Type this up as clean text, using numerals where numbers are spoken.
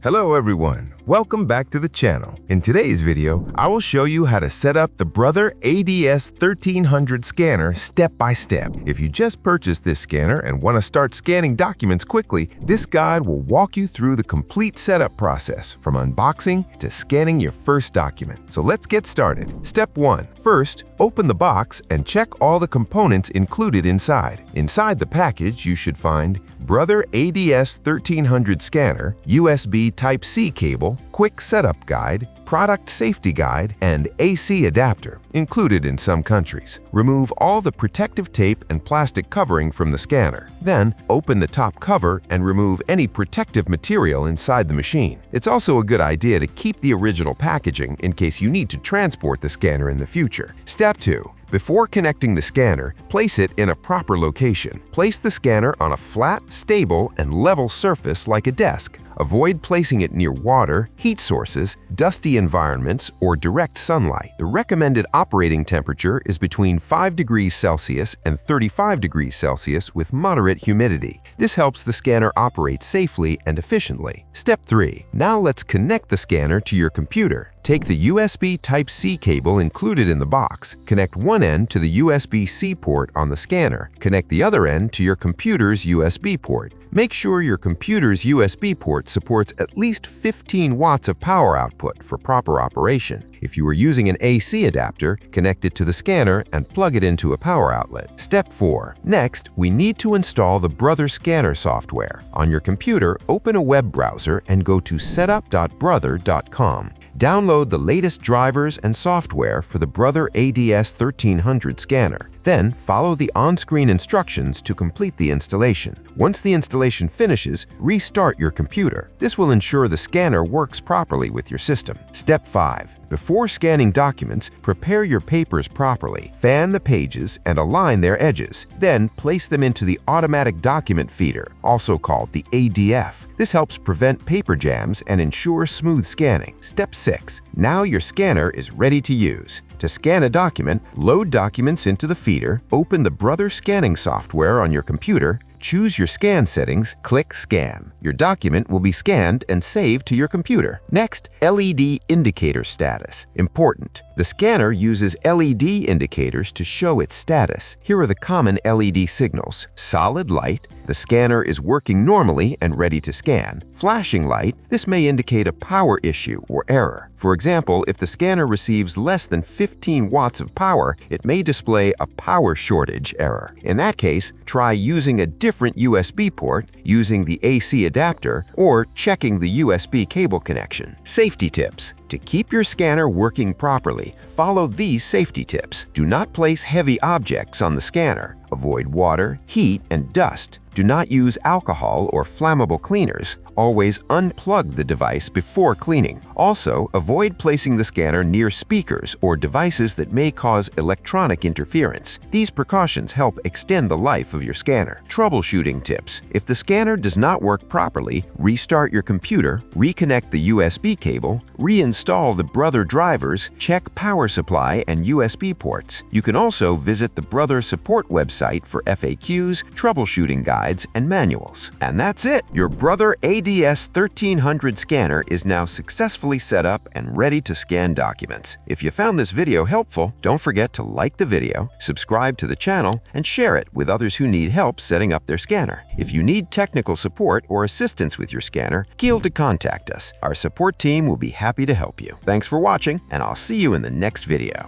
Hello everyone, welcome back to the channel. In today's video, I will show you how to set up the Brother ADS-1300 scanner step by step. If you just purchased this scanner and want to start scanning documents quickly, this guide will walk you through the complete setup process from unboxing to scanning your first document. So let's get started. Step 1. First, open the box and check all the components included inside. Inside the package, you should find Brother ADS-1300 scanner, USB Type-C cable, quick setup guide, product safety guide, and AC adapter, included in some countries. Remove all the protective tape and plastic covering from the scanner. Then, open the top cover and remove any protective material inside the machine. It's also a good idea to keep the original packaging in case you need to transport the scanner in the future. Step 2. Before connecting the scanner, place it in a proper location. Place the scanner on a flat, stable, and level surface like a desk. Avoid placing it near water, heat sources, dusty environments, or direct sunlight. The recommended operating temperature is between 5 degrees Celsius and 35 degrees Celsius with moderate humidity. This helps the scanner operate safely and efficiently. Step 3. Now let's connect the scanner to your computer. Take the USB Type-C cable included in the box. Connect one end to the USB-C port on the scanner. Connect the other end to your computer's USB port. Make sure your computer's USB port supports at least 15 watts of power output for proper operation. If you are using an AC adapter, connect it to the scanner and plug it into a power outlet. Step 4. Next, we need to install the Brother Scanner software. On your computer, open a web browser and go to setup.brother.com. Download the latest drivers and software for the Brother ADS-1300 scanner. Then, follow the on-screen instructions to complete the installation. Once the installation finishes, restart your computer. This will ensure the scanner works properly with your system. Step 5. Before scanning documents, prepare your papers properly. Fan the pages and align their edges. Then, place them into the automatic document feeder, also called the ADF. This helps prevent paper jams and ensure smooth scanning. Step 6. Now your scanner is ready to use. To scan a document, load documents into the feeder, open the Brother scanning software on your computer, choose your scan settings, click Scan. Your document will be scanned and saved to your computer. Next, LED indicator status. Important. The scanner uses LED indicators to show its status. Here are the common LED signals. Solid light. The scanner is working normally and ready to scan. Flashing light. This may indicate a power issue or error. For example, if the scanner receives less than 15 watts of power, it may display a power shortage error. In that case, try using a different USB port, using the AC adapter, or checking the USB cable connection. Safety tips. To keep your scanner working properly, follow these safety tips. Do not place heavy objects on the scanner. Avoid water, heat, and dust. Do not use alcohol or flammable cleaners. Always unplug the device before cleaning. Also, avoid placing the scanner near speakers or devices that may cause electronic interference. These precautions help extend the life of your scanner. Troubleshooting tips. If the scanner does not work properly, restart your computer, reconnect the USB cable, reinstall the Brother drivers, check power supply and USB ports. You can also visit the Brother support website for FAQs, troubleshooting guides, and manuals. And that's it! Your Brother ADS-1300 scanner is now successfully set up and ready to scan documents. If you found this video helpful, don't forget to like the video, subscribe to the channel, and share it with others who need help setting up their scanner. If you need technical support or assistance with your scanner, feel to contact us. Our support team will be happy to help you. Thanks for watching, and I'll see you in the next video.